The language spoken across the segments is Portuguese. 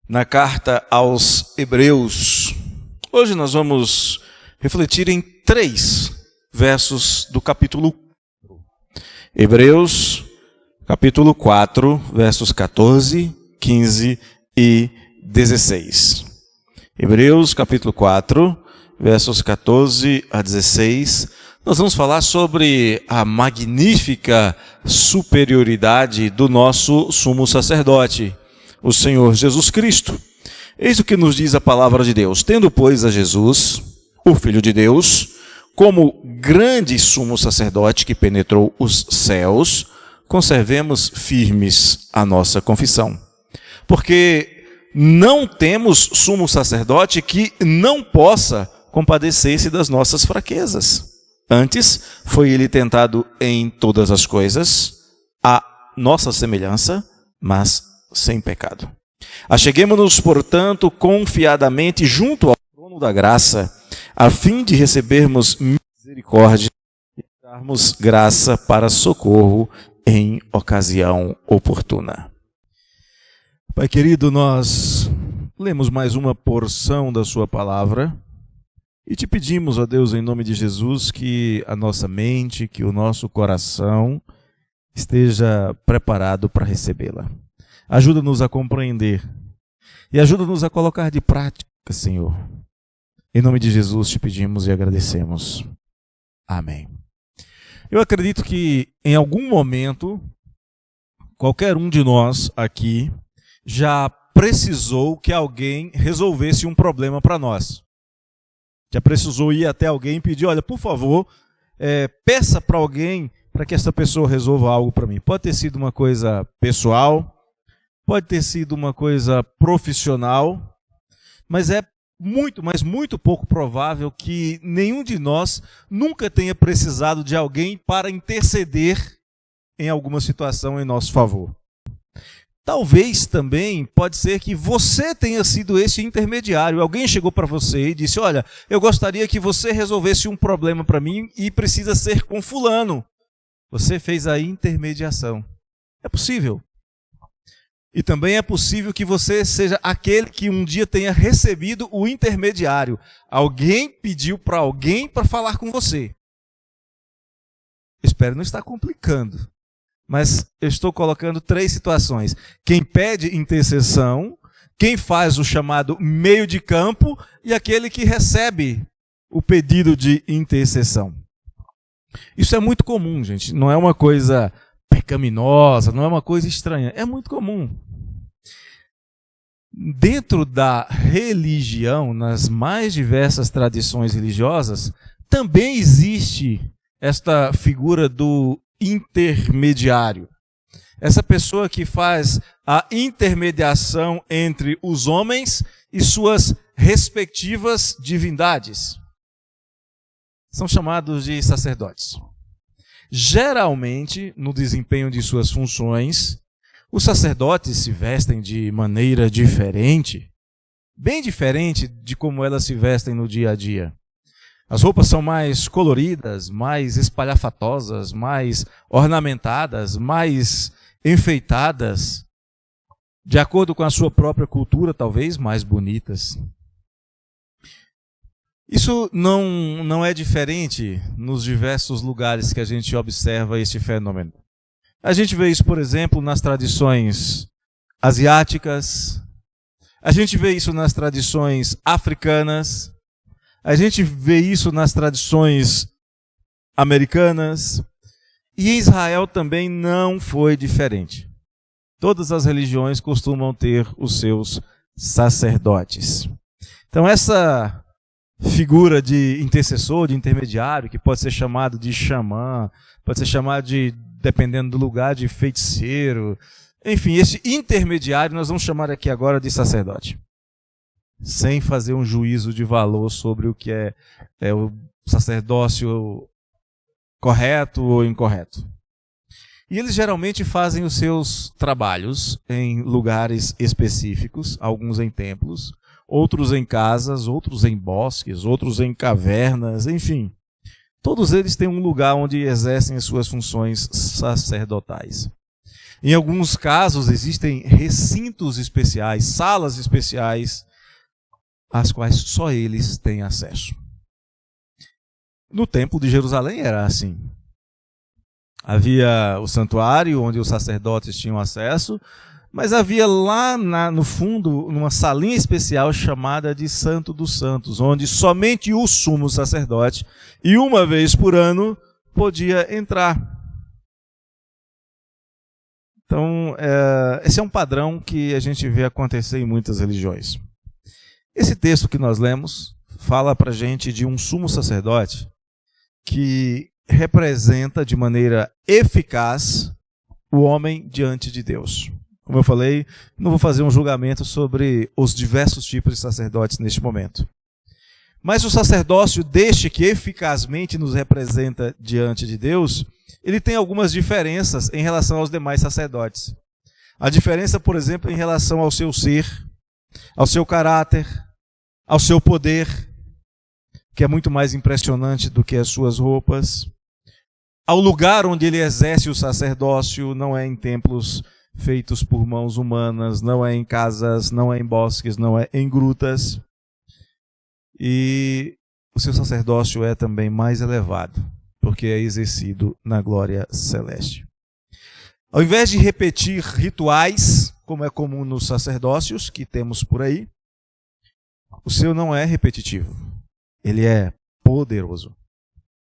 Na carta aos Hebreus. Hoje nós vamos refletir em 3 versos do capítulo 4. Hebreus, capítulo 4, versos 14, 15 e 16. Hebreus, capítulo 4, versos 14 a 16. Nós vamos falar sobre a magnífica superioridade do nosso sumo sacerdote, o Senhor Jesus Cristo. Eis o que nos diz a palavra de Deus. Tendo, pois, a Jesus, o Filho de Deus, como grande sumo sacerdote que penetrou os céus, conservemos firmes a nossa confissão. Porque não temos sumo sacerdote que não possa compadecer-se das nossas fraquezas. Antes, foi ele tentado em todas as coisas, à nossa semelhança, mas sem pecado. Acheguemo-nos, portanto, confiadamente junto ao trono da graça, a fim de recebermos misericórdia e darmos graça para socorro em ocasião oportuna. Pai querido, nós lemos mais uma porção da sua palavra e te pedimos, ó Deus, em nome de Jesus, que a nossa mente, que o nosso coração esteja preparado para recebê-la. Ajuda-nos a compreender e ajuda-nos a colocar de prática, Senhor. Em nome de Jesus te pedimos e agradecemos. Amém. Eu acredito que em algum momento, qualquer um de nós aqui já precisou que alguém resolvesse um problema para nós. Já precisou ir até alguém e pedir, olha, por favor, peça para alguém para que essa pessoa resolva algo para mim. Pode ter sido uma coisa pessoal, pode ter sido uma coisa profissional, mas é muito pouco provável que nenhum de nós nunca tenha precisado de alguém para interceder em alguma situação em nosso favor. Talvez também pode ser que você tenha sido esse intermediário. Alguém chegou para você e disse, olha, eu gostaria que você resolvesse um problema para mim e precisa ser com fulano. Você fez a intermediação. É possível. E também é possível que você seja aquele que um dia tenha recebido o intermediário. Alguém pediu para alguém para falar com você. Espero não estar complicando. Mas eu estou colocando 3 situações. Quem pede intercessão, quem faz o chamado meio de campo e aquele que recebe o pedido de intercessão. Isso é muito comum, gente. Não é uma coisa pecaminosa, não é uma coisa estranha. É muito comum. Dentro da religião, nas mais diversas tradições religiosas, também existe esta figura do intermediário. Essa pessoa que faz a intermediação entre os homens e suas respectivas divindades. São chamados de sacerdotes. Geralmente, no desempenho de suas funções, os sacerdotes se vestem de maneira diferente, bem diferente de como elas se vestem no dia a dia. As roupas são mais coloridas, mais espalhafatosas, mais ornamentadas, mais enfeitadas, de acordo com a sua própria cultura, talvez mais bonitas. Isso não é diferente nos diversos lugares que a gente observa este fenômeno. A gente vê isso, por exemplo, nas tradições asiáticas, a gente vê isso nas tradições africanas, a gente vê isso nas tradições americanas, e em Israel também não foi diferente. Todas as religiões costumam ter os seus sacerdotes. Então essa figura de intercessor, de intermediário, que pode ser chamado de xamã, pode ser chamado de, dependendo do lugar, de feiticeiro, enfim, esse intermediário nós vamos chamar aqui agora de sacerdote. Sem fazer um juízo de valor sobre o que é o sacerdócio correto ou incorreto. E eles geralmente fazem os seus trabalhos em lugares específicos, alguns em templos, outros em casas, outros em bosques, outros em cavernas, enfim. Todos eles têm um lugar onde exercem as suas funções sacerdotais. Em alguns casos existem recintos especiais, salas especiais, às quais só eles têm acesso. No Templo de Jerusalém era assim. Havia o santuário, onde os sacerdotes tinham acesso, mas havia lá no fundo uma salinha especial chamada de Santo dos Santos, onde somente o sumo sacerdote, e uma vez por ano, podia entrar. Então, esse é um padrão que a gente vê acontecer em muitas religiões. Esse texto que nós lemos fala para a gente de um sumo sacerdote que representa de maneira eficaz o homem diante de Deus. Como eu falei, não vou fazer um julgamento sobre os diversos tipos de sacerdotes neste momento. Mas o sacerdócio deste que eficazmente nos representa diante de Deus, ele tem algumas diferenças em relação aos demais sacerdotes. A diferença, por exemplo, em relação ao seu ser, ao seu caráter, ao seu poder, que é muito mais impressionante do que as suas roupas, ao lugar onde ele exerce o sacerdócio, não é em templos feitos por mãos humanas, não é em casas, não é em bosques, não é em grutas. E o seu sacerdócio é também mais elevado, porque é exercido na glória celeste. Ao invés de repetir rituais, como é comum nos sacerdócios que temos por aí, o seu não é repetitivo. Ele é poderoso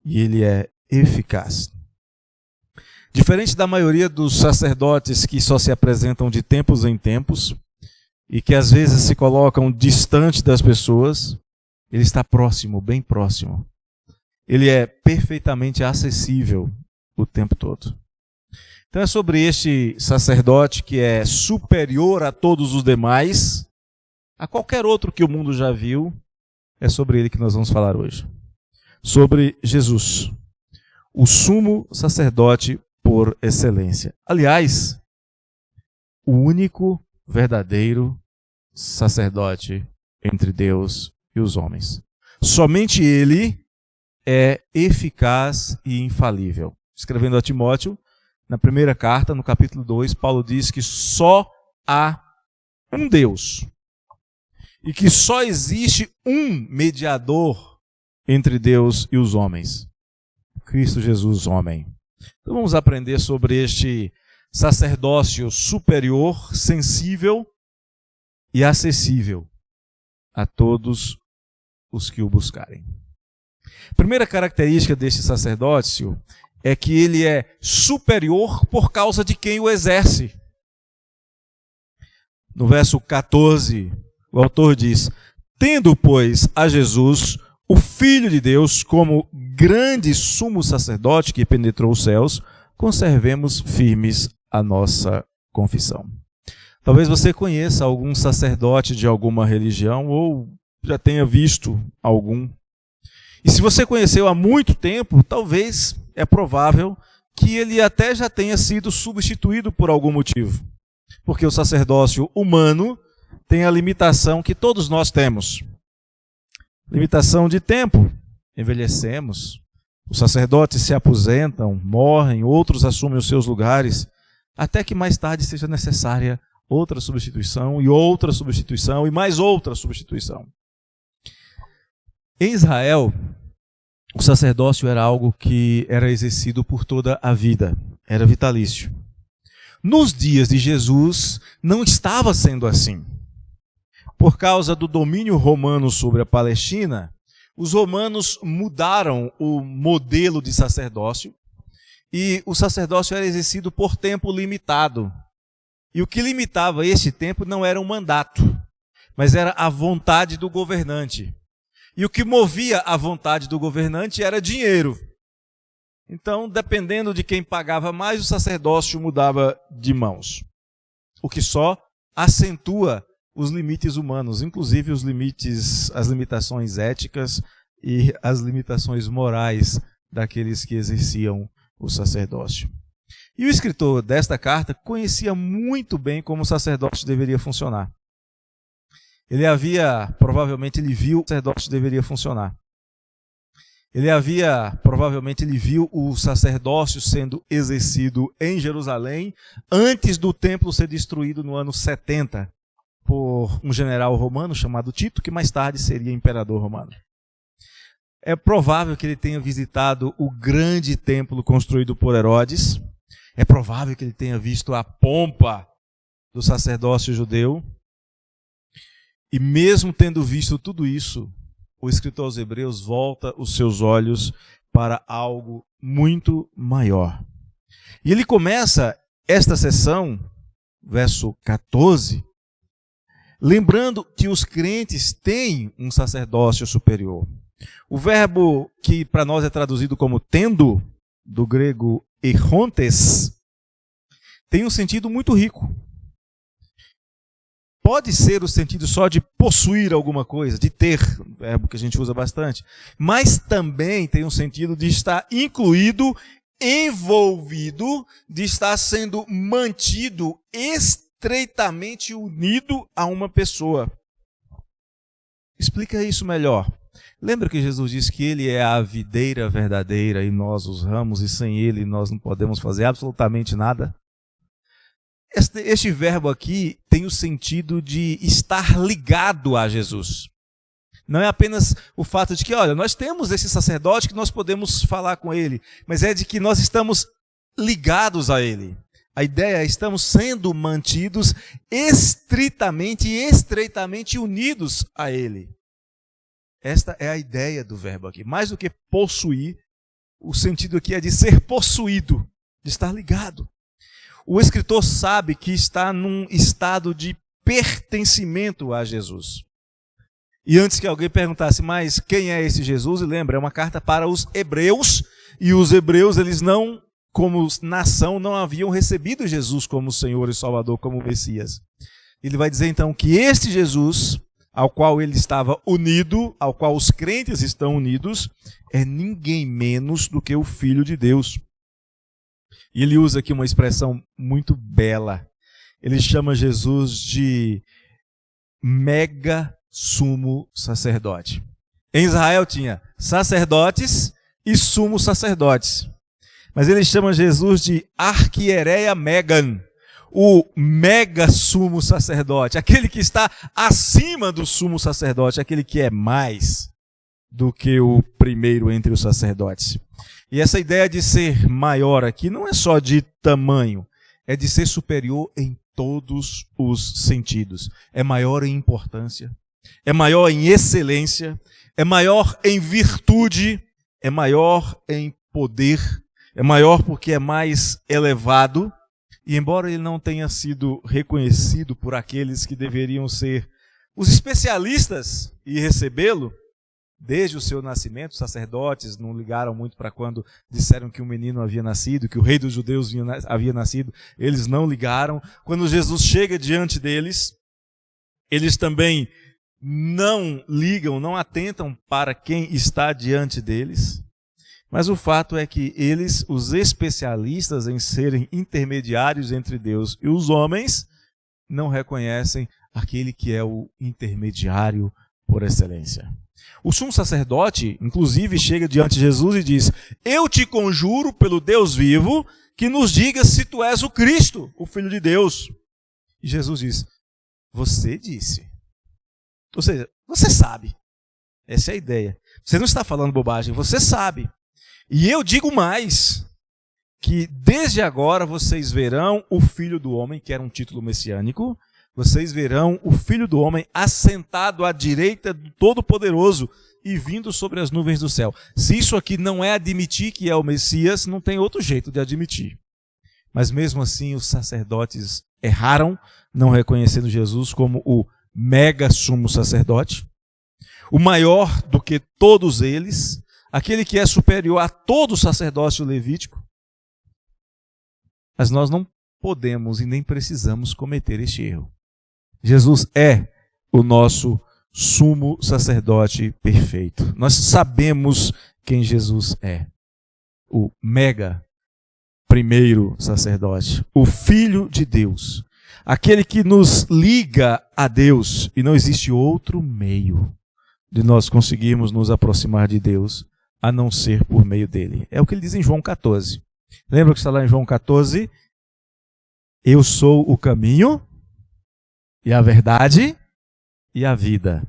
e ele é eficaz. Diferente da maioria dos sacerdotes que só se apresentam de tempos em tempos e que às vezes se colocam distante das pessoas, ele está próximo, bem próximo. Ele é perfeitamente acessível o tempo todo. Então é sobre este sacerdote que é superior a todos os demais, a qualquer outro que o mundo já viu, é sobre ele que nós vamos falar hoje. Sobre Jesus, o sumo sacerdote por excelência. Aliás, o único verdadeiro sacerdote entre Deus e os homens. Somente ele é eficaz e infalível. Escrevendo a Timóteo, na primeira carta, no capítulo 2, Paulo diz que só há um Deus e que só existe um mediador entre Deus e os homens, Cristo Jesus, homem. Então vamos aprender sobre este sacerdócio superior, sensível e acessível a todos os que o buscarem. A primeira característica deste sacerdócio é que ele é superior por causa de quem o exerce. No verso 14, o autor diz: tendo, pois, a Jesus, o Filho de Deus, como grande sumo sacerdote que penetrou os céus, conservemos firmes a nossa confissão. Talvez você conheça algum sacerdote de alguma religião ou já tenha visto algum. E se você conheceu há muito tempo, talvez é provável que ele até já tenha sido substituído por algum motivo. Porque o sacerdócio humano tem a limitação que todos nós temos. Limitação de tempo. Envelhecemos, os sacerdotes se aposentam, morrem, outros assumem os seus lugares, até que mais tarde seja necessária outra substituição, e mais outra substituição. Em Israel, o sacerdócio era algo que era exercido por toda a vida, era vitalício. Nos dias de Jesus, não estava sendo assim. Por causa do domínio romano sobre a Palestina, os romanos mudaram o modelo de sacerdócio e o sacerdócio era exercido por tempo limitado. E o que limitava esse tempo não era um mandato, mas era a vontade do governante. E o que movia a vontade do governante era dinheiro. Então, dependendo de quem pagava mais, o sacerdócio mudava de mãos. O que só acentua os limites humanos, inclusive as limitações éticas e as limitações morais daqueles que exerciam o sacerdócio. E o escritor desta carta conhecia muito bem como o sacerdócio deveria funcionar. Provavelmente ele viu o sacerdócio deveria funcionar. Provavelmente ele viu o sacerdócio sendo exercido em Jerusalém antes do templo ser destruído no ano 70 por um general romano chamado Tito, que mais tarde seria imperador romano. É provável que ele tenha visitado o grande templo construído por Herodes. É provável que ele tenha visto a pompa do sacerdócio judeu. E mesmo tendo visto tudo isso, o escritor aos Hebreus volta os seus olhos para algo muito maior. E ele começa esta sessão, verso 14, lembrando que os crentes têm um sacerdócio superior. O verbo que para nós é traduzido como tendo, do grego errontes, tem um sentido muito rico. Pode ser o sentido só de possuir alguma coisa, de ter, verbo que a gente usa bastante, mas também tem um sentido de estar incluído, envolvido, de estar sendo mantido estreitamente unido a uma pessoa. Explica isso melhor. Lembra que Jesus disse que ele é a videira verdadeira e nós os ramos, e sem ele nós não podemos fazer absolutamente nada? Este verbo aqui tem o sentido de estar ligado a Jesus. Não é apenas o fato de que, olha, nós temos esse sacerdote que nós podemos falar com ele, mas é de que nós estamos ligados a ele. A ideia é estamos sendo mantidos estritamente e estreitamente unidos a ele. Esta é a ideia do verbo aqui. Mais do que possuir, o sentido aqui é de ser possuído, de estar ligado. O escritor sabe que está num estado de pertencimento a Jesus. E antes que alguém perguntasse, mas quem é esse Jesus? E lembra, é uma carta para os hebreus, e os hebreus, eles não, como nação, não haviam recebido Jesus como Senhor e Salvador, como Messias. Ele vai dizer então que este Jesus, ao qual ele estava unido, ao qual os crentes estão unidos, é ninguém menos do que o Filho de Deus. E ele usa aqui uma expressão muito bela. Ele chama Jesus de mega sumo sacerdote. Em Israel tinha sacerdotes e sumos sacerdotes. Mas ele chama Jesus de arquiereia megan, o mega sumo sacerdote, aquele que está acima do sumo sacerdote, aquele que é mais do que o primeiro entre os sacerdotes. E essa ideia de ser maior aqui não é só de tamanho, é de ser superior em todos os sentidos. É maior em importância, é maior em excelência, é maior em virtude, é maior em poder, é maior porque é mais elevado. E embora ele não tenha sido reconhecido por aqueles que deveriam ser os especialistas e recebê-lo, desde o seu nascimento, os sacerdotes não ligaram muito para quando disseram que um menino havia nascido, que o rei dos judeus havia nascido, eles não ligaram. Quando Jesus chega diante deles, eles também não ligam, não atentam para quem está diante deles. Mas o fato é que eles, os especialistas em serem intermediários entre Deus e os homens, não reconhecem aquele que é o intermediário por excelência. O sumo sacerdote, inclusive, chega diante de Jesus e diz: eu te conjuro pelo Deus vivo que nos diga se tu és o Cristo, o Filho de Deus. E Jesus diz: você disse. Ou seja, você sabe. Essa é a ideia. Você não está falando bobagem, você sabe. E eu digo mais, que desde agora vocês verão o Filho do Homem, que era um título messiânico, vocês verão o Filho do Homem assentado à direita do Todo-Poderoso e vindo sobre as nuvens do céu. Se isso aqui não é admitir que é o Messias, não tem outro jeito de admitir. Mas mesmo assim os sacerdotes erraram, não reconhecendo Jesus como o mega sumo sacerdote, o maior do que todos eles, aquele que é superior a todo o sacerdócio levítico. Mas nós não podemos e nem precisamos cometer este erro. Jesus é o nosso sumo sacerdote perfeito. Nós sabemos quem Jesus é. O mega primeiro sacerdote, o Filho de Deus, aquele que nos liga a Deus, e não existe outro meio de nós conseguirmos nos aproximar de Deus a não ser por meio dele. É o que ele diz em João 14. Lembra que está lá em João 14? Eu sou o caminho e a verdade e a vida.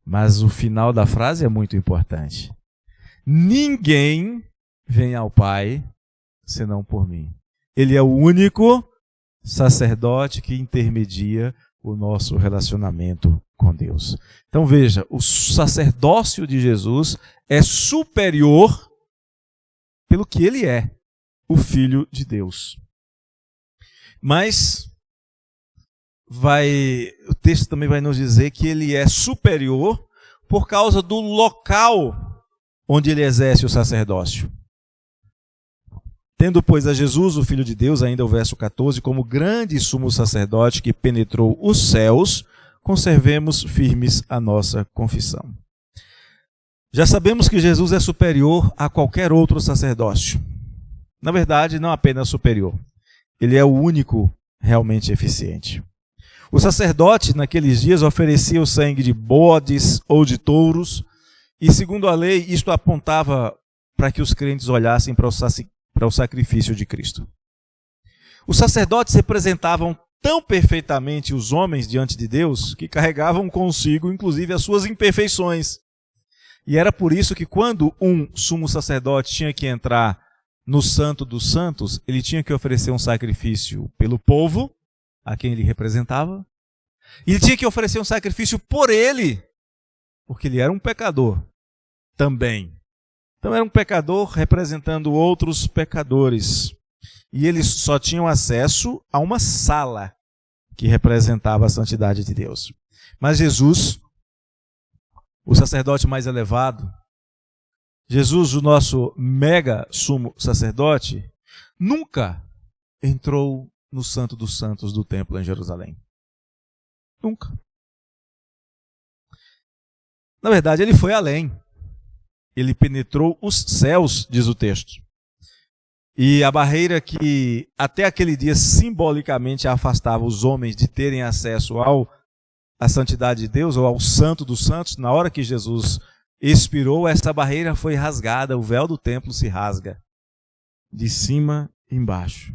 Mas o final da frase é muito importante. Ninguém vem ao Pai senão por mim. Ele é o único sacerdote que intermedia o nosso relacionamento com Deus. Então veja, o sacerdócio de Jesus é superior pelo que ele é, o Filho de Deus. Mas o texto também vai nos dizer que ele é superior por causa do local onde ele exerce o sacerdócio. Tendo, pois, a Jesus, o Filho de Deus, ainda o verso 14, como grande sumo sacerdote que penetrou os céus, conservemos firmes a nossa confissão. Já sabemos que Jesus é superior a qualquer outro sacerdócio. Na verdade, não apenas superior. Ele é o único realmente eficiente. O sacerdote, naqueles dias, oferecia o sangue de bodes ou de touros, e, segundo a lei, isto apontava para que os crentes olhassem para o sacrifício de Cristo. Os sacerdotes representavam tão perfeitamente os homens diante de Deus que carregavam consigo, inclusive, as suas imperfeições. E era por isso que quando um sumo sacerdote tinha que entrar no Santo dos Santos, ele tinha que oferecer um sacrifício pelo povo, a quem ele representava, e ele tinha que oferecer um sacrifício por ele, porque ele era um pecador também. Então era um pecador representando outros pecadores. E eles só tinham acesso a uma sala que representava a santidade de Deus. Mas Jesus, o sacerdote mais elevado, Jesus, o nosso mega sumo sacerdote, nunca entrou no Santo dos Santos do templo em Jerusalém. Nunca. Na verdade, ele foi além. Ele penetrou os céus, diz o texto. E a barreira que até aquele dia simbolicamente afastava os homens de terem acesso à santidade de Deus, ou ao Santo dos Santos, na hora que Jesus expirou, essa barreira foi rasgada, o véu do templo se rasga, de cima e embaixo.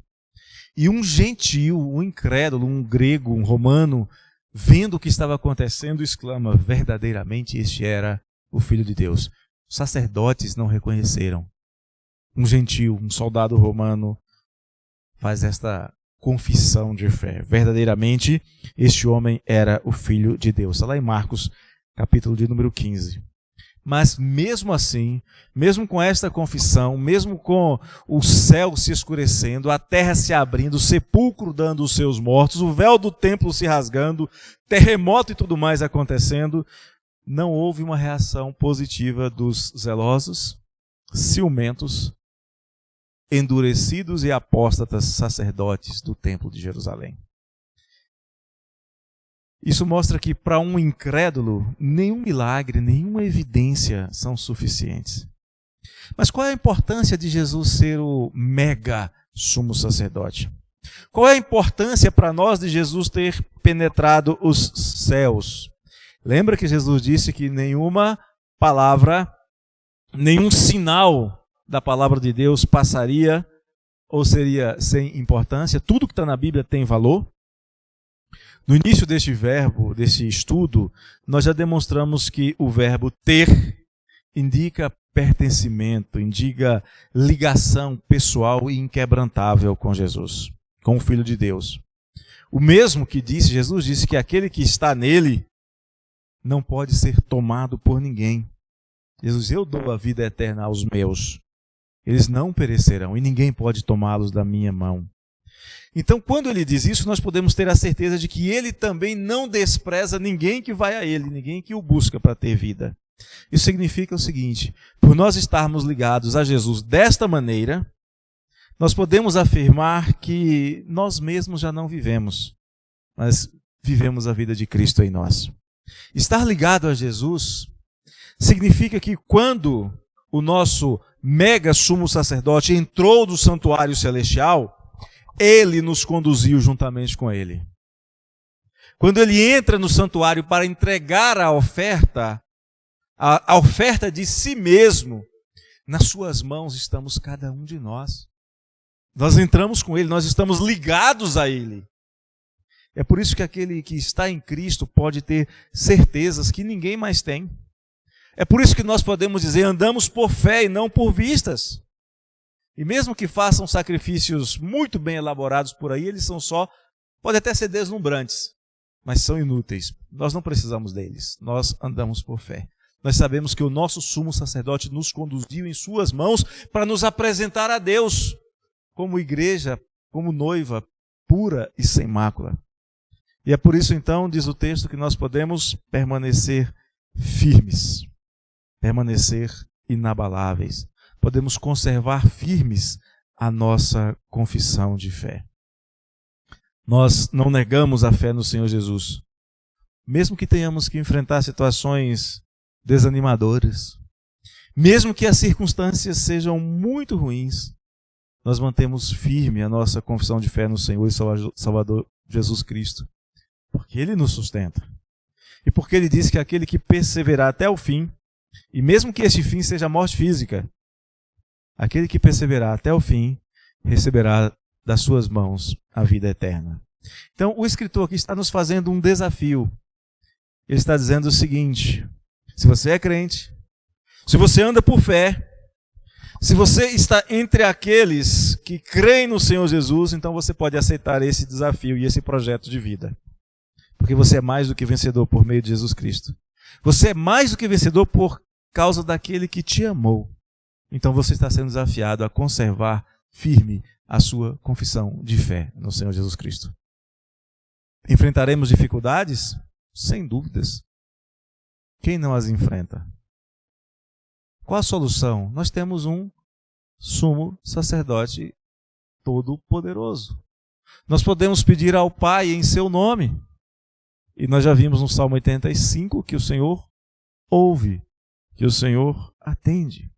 E um gentio, um incrédulo, um grego, um romano, vendo o que estava acontecendo, exclama: verdadeiramente este era o Filho de Deus. Os sacerdotes não reconheceram. Um gentio, um soldado romano, faz esta confissão de fé. Verdadeiramente, este homem era o Filho de Deus. Está lá em Marcos, capítulo de número 15. Mas mesmo assim, mesmo com esta confissão, mesmo com o céu se escurecendo, a terra se abrindo, o sepulcro dando os seus mortos, o véu do templo se rasgando, terremoto e tudo mais acontecendo, não houve uma reação positiva dos zelosos, ciumentos, endurecidos e apóstatas sacerdotes do templo de Jerusalém. Isso mostra que para um incrédulo, nenhum milagre, nenhuma evidência são suficientes. Mas qual é a importância de Jesus ser o mega sumo sacerdote? Qual é a importância para nós de Jesus ter penetrado os céus? Lembra que Jesus disse que nenhuma palavra, nenhum sinal da palavra de Deus passaria ou seria sem importância? Tudo que está na Bíblia tem valor. No início deste estudo, nós já demonstramos que o verbo ter indica pertencimento, indica ligação pessoal e inquebrantável com Jesus, com o Filho de Deus. O mesmo que Jesus disse que aquele que está nele não pode ser tomado por ninguém. Jesus, eu dou a vida eterna aos meus. Eles não perecerão e ninguém pode tomá-los da minha mão. Então, quando ele diz isso, nós podemos ter a certeza de que ele também não despreza ninguém que vai a ele, ninguém que o busca para ter vida. Isso significa o seguinte: por nós estarmos ligados a Jesus desta maneira, nós podemos afirmar que nós mesmos já não vivemos, mas vivemos a vida de Cristo em nós. Estar ligado a Jesus significa que quando o nosso mega sumo sacerdote entrou no santuário celestial, ele nos conduziu juntamente com ele. Quando ele entra no santuário para entregar a oferta, a oferta de si mesmo, nas suas mãos estamos cada um de nós. Nós entramos com Ele, nós estamos ligados a Ele. É por isso que aquele que está em Cristo pode ter certezas que ninguém mais tem. É por isso que nós podemos dizer, andamos por fé e não por vistas. E mesmo que façam sacrifícios muito bem elaborados por aí, eles são só, podem até ser deslumbrantes, mas são inúteis. Nós não precisamos deles, nós andamos por fé. Nós sabemos que o nosso sumo sacerdote nos conduziu em suas mãos para nos apresentar a Deus como igreja, como noiva, pura e sem mácula. E é por isso então, diz o texto, que nós podemos permanecer firmes, permanecer inabaláveis. Podemos conservar firmes a nossa confissão de fé. Nós não negamos a fé no Senhor Jesus, mesmo que tenhamos que enfrentar situações desanimadoras, mesmo que as circunstâncias sejam muito ruins, nós mantemos firme a nossa confissão de fé no Senhor e Salvador Jesus Cristo, porque Ele nos sustenta. E porque Ele diz que aquele que perseverar até o fim, e mesmo que este fim seja a morte física, aquele que perseverar até o fim, receberá das suas mãos a vida eterna. Então, o escritor aqui está nos fazendo um desafio. Ele está dizendo o seguinte: se você é crente, se você anda por fé, se você está entre aqueles que creem no Senhor Jesus, então você pode aceitar esse desafio e esse projeto de vida. Porque você é mais do que vencedor por meio de Jesus Cristo. Você é mais do que vencedor por causa daquele que te amou. Então você está sendo desafiado a conservar firme a sua confissão de fé no Senhor Jesus Cristo. Enfrentaremos dificuldades? Sem dúvidas. Quem não as enfrenta? Qual a solução? Nós temos um sumo sacerdote todo-poderoso. Nós podemos pedir ao Pai em seu nome. E nós já vimos no Salmo 85 que o Senhor ouve, que o Senhor atende.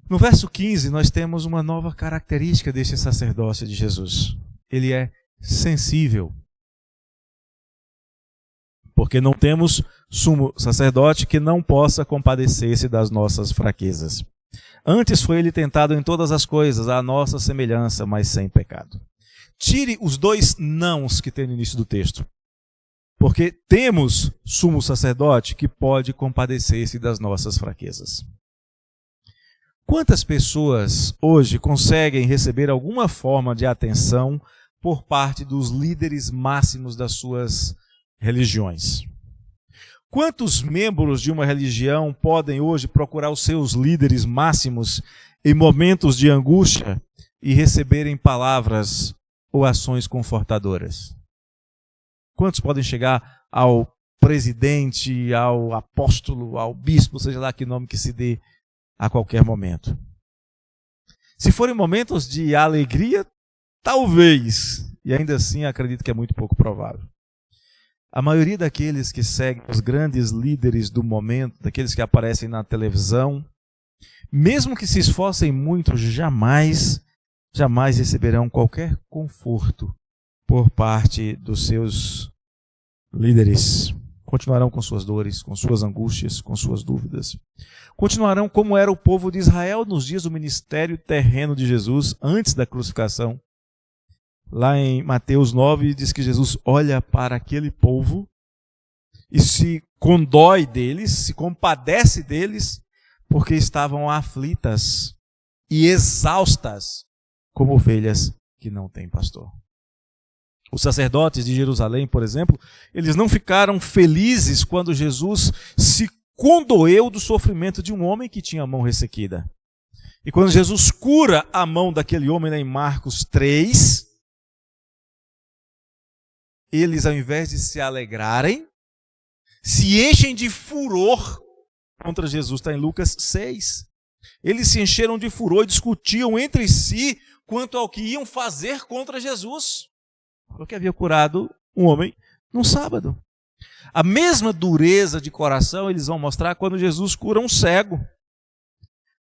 No verso 15, nós temos uma nova característica desse sacerdócio de Jesus. Ele é sensível. Porque não temos sumo sacerdote que não possa compadecer-se das nossas fraquezas. Antes foi ele tentado em todas as coisas, à nossa semelhança, mas sem pecado. Tire os dois nãos que tem no início do texto. Porque temos sumo sacerdote que pode compadecer-se das nossas fraquezas. Quantas pessoas hoje conseguem receber alguma forma de atenção por parte dos líderes máximos das suas religiões? Quantos membros de uma religião podem hoje procurar os seus líderes máximos em momentos de angústia e receberem palavras ou ações confortadoras? Quantos podem chegar ao presidente, ao apóstolo, ao bispo, seja lá que nome que se dê, a qualquer momento? Se forem momentos de alegria, talvez, e ainda assim acredito que é muito pouco provável. A maioria daqueles que seguem os grandes líderes do momento, daqueles que aparecem na televisão, mesmo que se esforcem muito, jamais receberão qualquer conforto por parte dos seus líderes. Continuarão com suas dores, com suas angústias, com suas dúvidas. Continuarão como era o povo de Israel nos dias do ministério terreno de Jesus, antes da crucificação. Lá em Mateus 9, diz que Jesus olha para aquele povo e se condói deles, se compadece deles, porque estavam aflitas e exaustas, como ovelhas que não têm pastor. Os sacerdotes de Jerusalém, por exemplo, eles não ficaram felizes quando Jesus se condoeu do sofrimento de um homem que tinha a mão ressequida. E quando Jesus cura a mão daquele homem lá em Marcos 3, eles, ao invés de se alegrarem, se enchem de furor contra Jesus. Está em Lucas 6. Eles se encheram de furor e discutiam entre si quanto ao que iam fazer contra Jesus, porque havia curado um homem num sábado. A mesma dureza de coração eles vão mostrar quando Jesus cura um cego.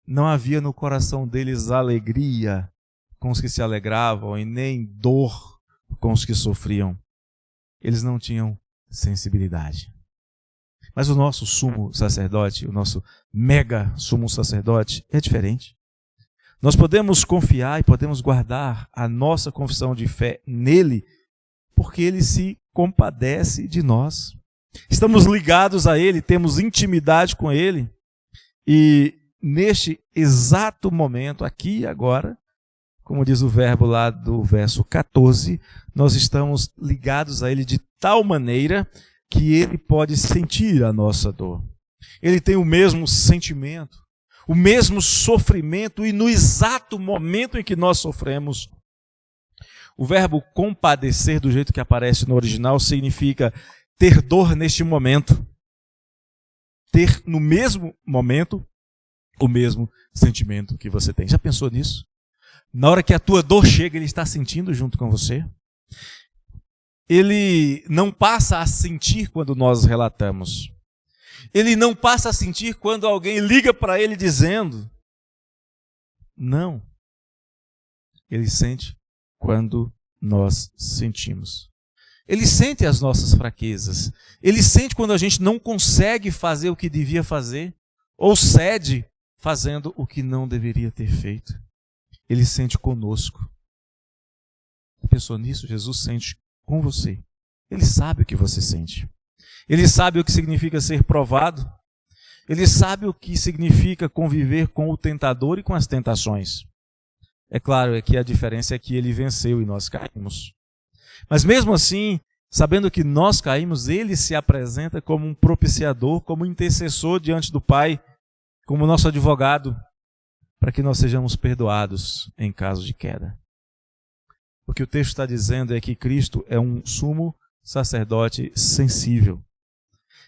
Não havia no coração deles alegria com os que se alegravam e nem dor com os que sofriam. Eles não tinham sensibilidade. Mas o nosso sumo sacerdote, o nosso mega sumo sacerdote é diferente. Nós podemos confiar e podemos guardar a nossa confissão de fé nele, porque ele se compadece de nós. Estamos ligados a ele, temos intimidade com ele, e neste exato momento, aqui e agora, como diz o verbo lá do verso 14, nós estamos ligados a ele de tal maneira que ele pode sentir a nossa dor. Ele tem o mesmo sentimento, o mesmo sofrimento, e no exato momento em que nós sofremos. O verbo compadecer, do jeito que aparece no original, significa ter dor neste momento. Ter no mesmo momento o mesmo sentimento que você tem. Já pensou nisso? Na hora que a tua dor chega, ele está sentindo junto com você. Ele não passa a sentir quando nós relatamos. Ele não passa a sentir quando alguém liga para ele dizendo. Não. Ele sente quando nós sentimos. Ele sente as nossas fraquezas. Ele sente quando a gente não consegue fazer o que devia fazer, ou cede fazendo o que não deveria ter feito. Ele sente conosco. Pensou nisso? Jesus sente com você. Ele sabe o que você sente. Ele sabe o que significa ser provado. Ele sabe o que significa conviver com o tentador e com as tentações. É claro que a diferença é que ele venceu e nós caímos. Mas mesmo assim, sabendo que nós caímos, ele se apresenta como um propiciador, como intercessor diante do Pai, como nosso advogado, para que nós sejamos perdoados em caso de queda. O que o texto está dizendo é que Cristo é um sumo sacerdote sensível,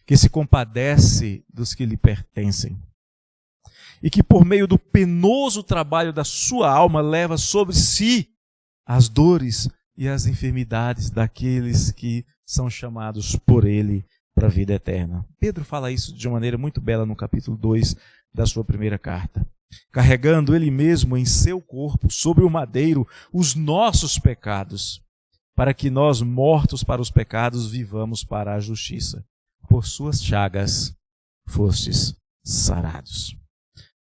que se compadece dos que lhe pertencem, e que por meio do penoso trabalho da sua alma leva sobre si as dores e as enfermidades daqueles que são chamados por ele para a vida eterna. Pedro fala isso de uma maneira muito bela no capítulo 2 da sua primeira carta. Carregando ele mesmo em seu corpo, sobre o madeiro, os nossos pecados, para que nós, mortos para os pecados, vivamos para a justiça. Por suas chagas fostes sarados.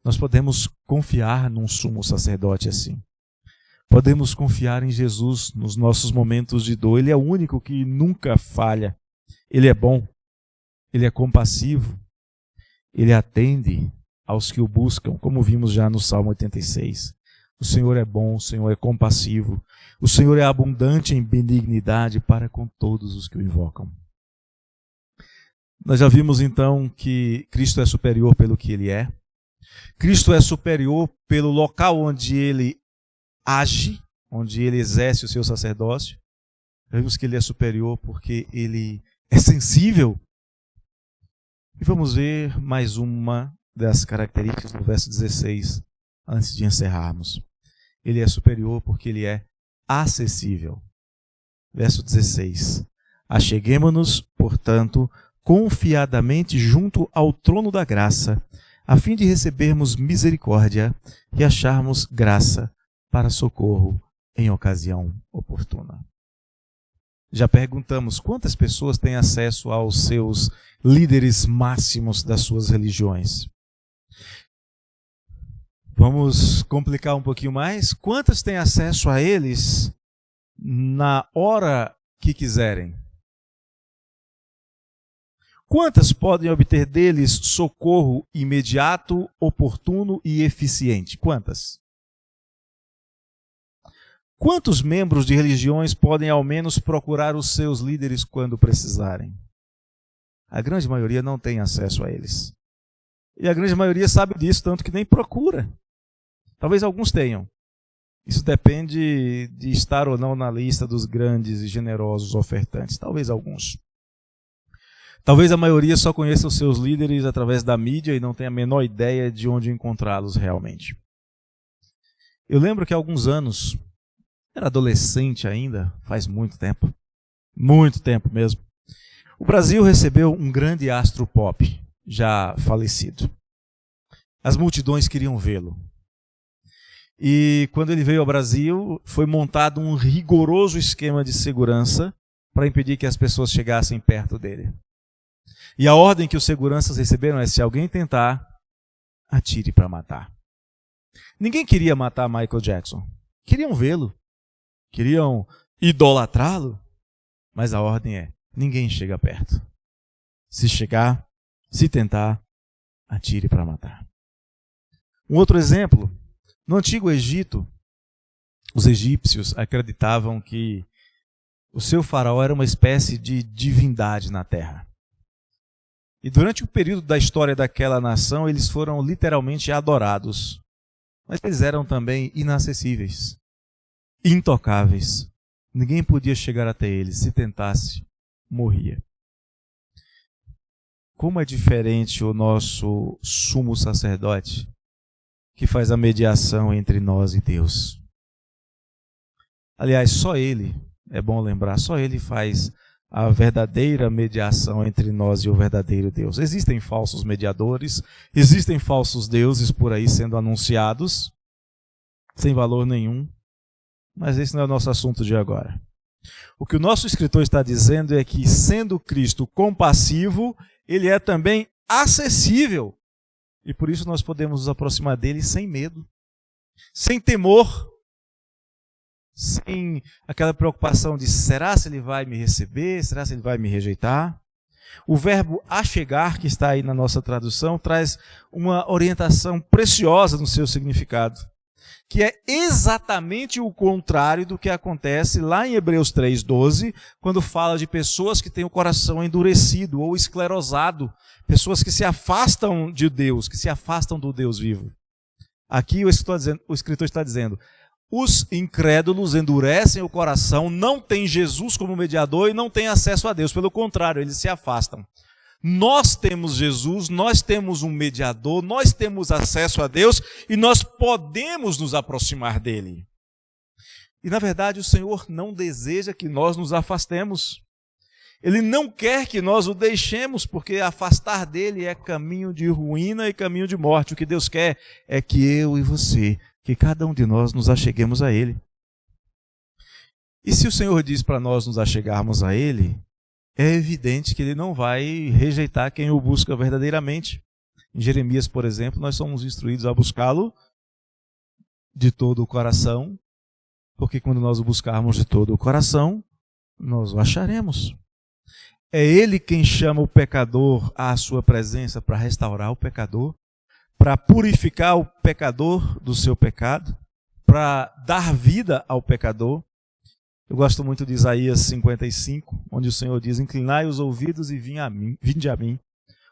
Nós podemos confiar num sumo sacerdote assim. Podemos confiar em Jesus nos nossos momentos de dor. Ele é o único que nunca falha. Ele é bom. Ele é compassivo. Ele atende aos que o buscam, como vimos já no Salmo 86. O Senhor é bom, o Senhor é compassivo. O Senhor é abundante em benignidade para com todos os que o invocam. Nós já vimos então que Cristo é superior pelo que ele é. Cristo é superior pelo local onde ele age, onde ele exerce o seu sacerdócio. Vemos que ele é superior porque ele é sensível. E vamos ver mais uma das características do verso 16, antes de encerrarmos. Ele é superior porque ele é acessível. Verso 16. Acheguemo-nos, portanto, confiadamente junto ao trono da graça, a fim de recebermos misericórdia e acharmos graça para socorro em ocasião oportuna. Já perguntamos quantas pessoas têm acesso aos seus líderes máximos das suas religiões. Vamos complicar um pouquinho mais. Quantas têm acesso a eles na hora que quiserem? Quantas podem obter deles socorro imediato, oportuno e eficiente? Quantas? Quantos membros de religiões podem ao menos procurar os seus líderes quando precisarem? A grande maioria não tem acesso a eles. E a grande maioria sabe disso, tanto que nem procura. Talvez alguns tenham. Isso depende de estar ou não na lista dos grandes e generosos ofertantes. Talvez alguns. Talvez a maioria só conheça os seus líderes através da mídia e não tenha a menor ideia de onde encontrá-los realmente. Eu lembro que há alguns anos, era adolescente ainda, faz muito tempo mesmo, o Brasil recebeu um grande astro pop, já falecido. As multidões queriam vê-lo. E quando ele veio ao Brasil, foi montado um rigoroso esquema de segurança para impedir que as pessoas chegassem perto dele. E a ordem que os seguranças receberam é: se alguém tentar, atire para matar. Ninguém queria matar Michael Jackson. Queriam vê-lo. Queriam idolatrá-lo. Mas a ordem é: ninguém chega perto. Se chegar, se tentar, atire para matar. Um outro exemplo: no Antigo Egito, os egípcios acreditavam que o seu faraó era uma espécie de divindade na terra. E durante o período da história daquela nação, eles foram literalmente adorados. Mas eles eram também inacessíveis, intocáveis. Ninguém podia chegar até eles. Se tentasse, morria. Como é diferente o nosso sumo sacerdote, que faz a mediação entre nós e Deus. Aliás, só ele, é bom lembrar, só ele faz a verdadeira mediação entre nós e o verdadeiro Deus. Existem falsos mediadores, existem falsos deuses por aí sendo anunciados, sem valor nenhum, mas esse não é o nosso assunto de agora. O que o nosso escritor está dizendo é que, sendo Cristo compassivo, ele é também acessível. E por isso nós podemos nos aproximar dele sem medo, sem temor, sem aquela preocupação de: será se ele vai me receber? Será se ele vai me rejeitar? O verbo achegar, que está aí na nossa tradução, traz uma orientação preciosa no seu significado, que é exatamente o contrário do que acontece lá em Hebreus 3:12, quando fala de pessoas que têm o coração endurecido ou esclerosado, pessoas que se afastam de Deus, que se afastam do Deus vivo. Aqui o escritor está dizendo: os incrédulos endurecem o coração, não têm Jesus como mediador e não têm acesso a Deus. Pelo contrário, eles se afastam. Nós temos Jesus, nós temos um mediador, nós temos acesso a Deus e nós podemos nos aproximar dele. E na verdade o Senhor não deseja que nós nos afastemos. Ele não quer que nós o deixemos, porque afastar dele é caminho de ruína e caminho de morte. O que Deus quer é que eu e você, que cada um de nós nos acheguemos a ele. E se o Senhor diz para nós nos achegarmos a ele, é evidente que ele não vai rejeitar quem o busca verdadeiramente. Em Jeremias, por exemplo, nós somos instruídos a buscá-lo de todo o coração, porque quando nós o buscarmos de todo o coração, nós o acharemos. É ele quem chama o pecador à sua presença para restaurar o pecador, para purificar o pecador do seu pecado, para dar vida ao pecador. Eu gosto muito de Isaías 55, onde o Senhor diz: inclinai os ouvidos e vinde a mim.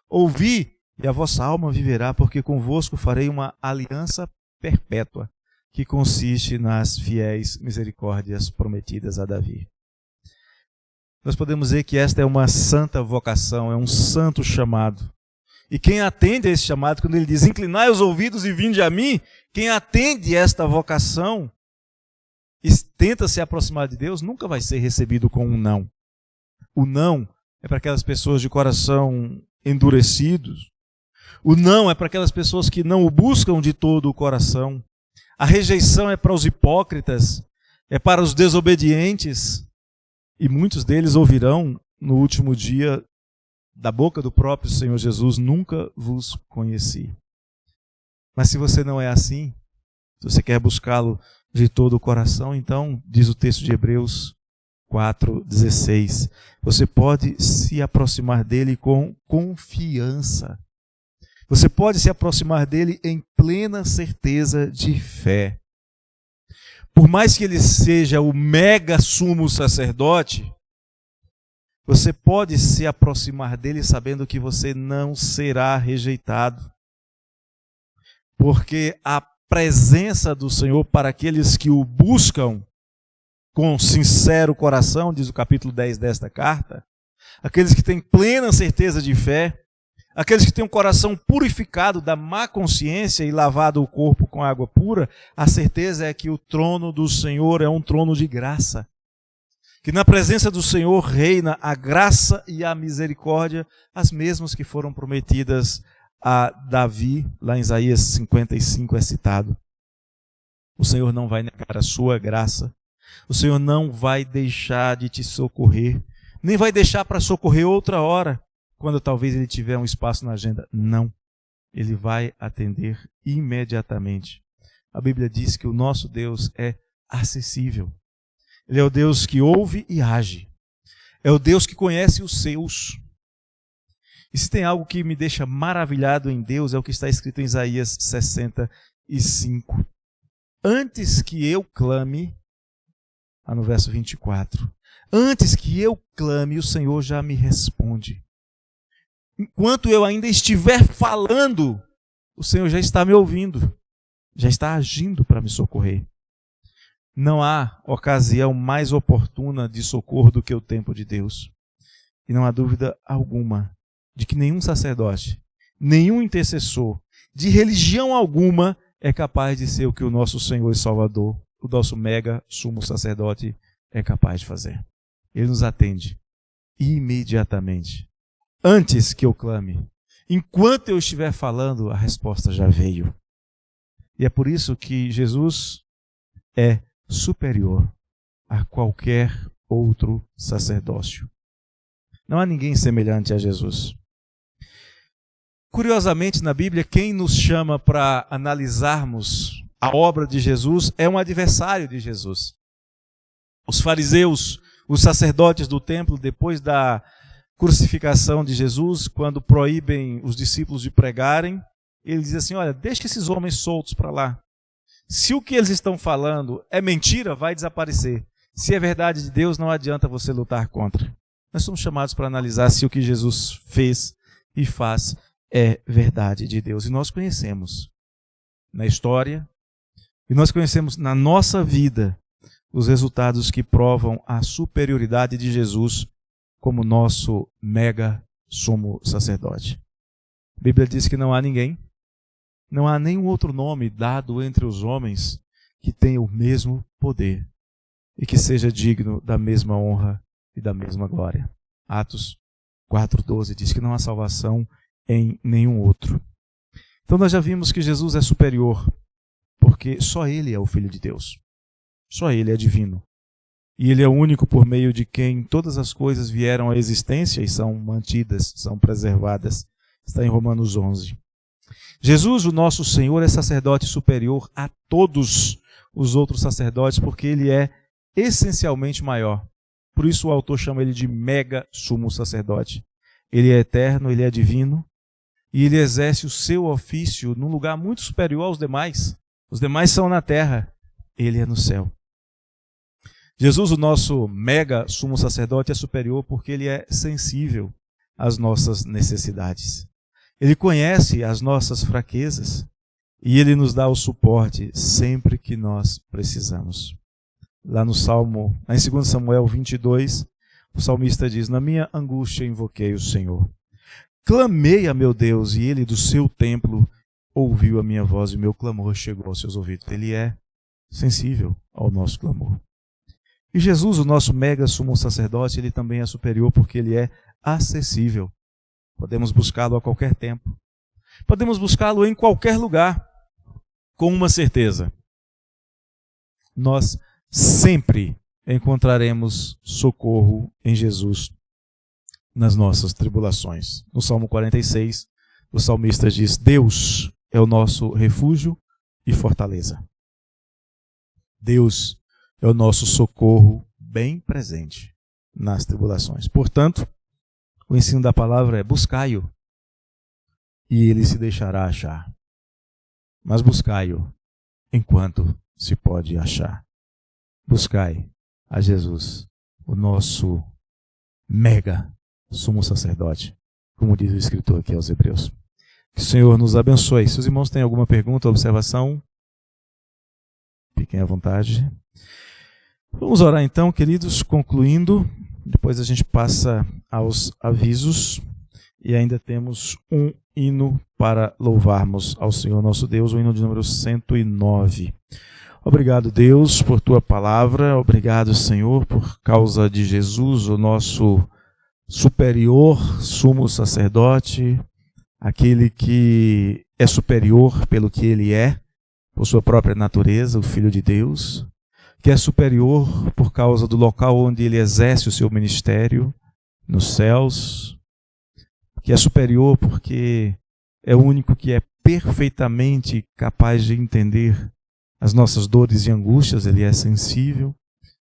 Ouvi, e a vossa alma viverá, porque convosco farei uma aliança perpétua, que consiste nas fiéis misericórdias prometidas a Davi. Nós podemos dizer que esta é uma santa vocação, é um santo chamado. E quem atende a esse chamado, quando ele diz: inclinai os ouvidos e vinde a mim, quem atende esta vocação e tenta se aproximar de Deus, nunca vai ser recebido com um não. O não é para aquelas pessoas de coração endurecidos. O não é para aquelas pessoas que não o buscam de todo o coração. A rejeição é para os hipócritas, é para os desobedientes. E muitos deles ouvirão no último dia da boca do próprio Senhor Jesus: nunca vos conheci. Mas se você não é assim, se você quer buscá-lo de todo o coração, então, diz o texto de Hebreus 4:16, você pode se aproximar dele com confiança. Você pode se aproximar dele em plena certeza de fé. Por mais que ele seja o mega sumo sacerdote, você pode se aproximar dele sabendo que você não será rejeitado. Porque a presença do Senhor para aqueles que o buscam com sincero coração, diz o capítulo 10 desta carta, aqueles que têm plena certeza de fé, aqueles que têm um coração purificado da má consciência e lavado o corpo com água pura, a certeza é que o trono do Senhor é um trono de graça. Que na presença do Senhor reina a graça e a misericórdia, as mesmas que foram prometidas a Davi, lá em Isaías 55 é citado. O Senhor não vai negar a sua graça, o Senhor não vai deixar de te socorrer, nem vai deixar para socorrer outra hora. quando talvez ele tiver um espaço na agenda. Não. Ele vai atender imediatamente. A Bíblia diz que o nosso Deus é acessível. Ele é o Deus que ouve e age. É o Deus que conhece os seus. E se tem algo que me deixa maravilhado em Deus, é o que está escrito em Isaías 65. Antes que eu clame, no verso 24, antes que eu clame, o Senhor já me responde. Enquanto eu ainda estiver falando, o Senhor já está me ouvindo, já está agindo para me socorrer. Não há ocasião mais oportuna de socorro do que o tempo de Deus. E não há dúvida alguma de que nenhum sacerdote, nenhum intercessor, de religião alguma, é capaz de ser o que o nosso Senhor e Salvador, o nosso mega sumo sacerdote, é capaz de fazer. Ele nos atende imediatamente. Antes que eu clame, enquanto eu estiver falando, a resposta já veio. E é por isso que Jesus é superior a qualquer outro sacerdócio. Não há ninguém semelhante a Jesus. Curiosamente, na Bíblia, quem nos chama para analisarmos a obra de Jesus é um adversário de Jesus. Os fariseus, os sacerdotes do templo, depois da crucificação de Jesus, quando proíbem os discípulos de pregarem, ele diz assim: olha, deixa esses homens soltos para lá. Se o que eles estão falando é mentira, vai desaparecer. Se é verdade de Deus, não adianta você lutar contra. Nós somos chamados para analisar se o que Jesus fez e faz é verdade de Deus. E nós conhecemos na história, e nós conhecemos na nossa vida os resultados que provam a superioridade de Jesus como nosso mega sumo sacerdote. A Bíblia diz que não há ninguém, não há nenhum outro nome dado entre os homens que tenha o mesmo poder e que seja digno da mesma honra e da mesma glória. Atos 4:12 diz que não há salvação em nenhum outro. Então nós já vimos que Jesus é superior, porque só Ele é o Filho de Deus. Só Ele é divino. E Ele é o único por meio de quem todas as coisas vieram à existência e são mantidas, são preservadas. Está em Romanos 11. Jesus, o nosso Senhor, é sacerdote superior a todos os outros sacerdotes, porque Ele é essencialmente maior. Por isso o autor chama Ele de mega sumo sacerdote. Ele é eterno, Ele é divino, e Ele exerce o seu ofício num lugar muito superior aos demais. Os demais são na terra, Ele é no céu. Jesus, o nosso mega sumo sacerdote, é superior porque Ele é sensível às nossas necessidades. Ele conhece as nossas fraquezas e Ele nos dá o suporte sempre que nós precisamos. Lá no Salmo, em 2 Samuel 22, o salmista diz: na minha angústia invoquei o Senhor. Clamei a meu Deus e Ele do seu templo ouviu a minha voz e o meu clamor chegou aos seus ouvidos. Ele é sensível ao nosso clamor. E Jesus, o nosso mega sumo sacerdote, Ele também é superior porque Ele é acessível. Podemos buscá-lo a qualquer tempo. Podemos buscá-lo em qualquer lugar, com uma certeza. Nós sempre encontraremos socorro em Jesus nas nossas tribulações. No Salmo 46, o salmista diz: Deus é o nosso refúgio e fortaleza. Deus é o nosso socorro bem presente nas tribulações. Portanto, o ensino da palavra é: buscai-o e Ele se deixará achar. Mas buscai-o enquanto se pode achar. Buscai a Jesus, o nosso mega sumo sacerdote, como diz o escritor aqui aos Hebreus. Que o Senhor nos abençoe. Se os irmãos têm alguma pergunta ou observação, fiquem à vontade. Vamos orar então, queridos, concluindo. Depois a gente passa aos avisos e ainda temos um hino para louvarmos ao Senhor nosso Deus, o hino de número 109. Obrigado, Deus, por Tua palavra. Obrigado, Senhor, por causa de Jesus, o nosso superior sumo sacerdote, aquele que é superior pelo que Ele é, por sua própria natureza, o Filho de Deus, que é superior por causa do local onde Ele exerce o seu ministério, nos céus, que é superior porque é o único que é perfeitamente capaz de entender as nossas dores e angústias, ele é sensível,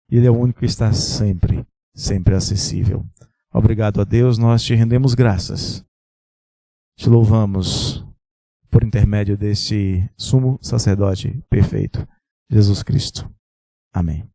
e ele é o único que está sempre, sempre acessível. Obrigado a Deus, nós te rendemos graças. Te louvamos por intermédio deste sumo sacerdote perfeito, Jesus Cristo. Amém.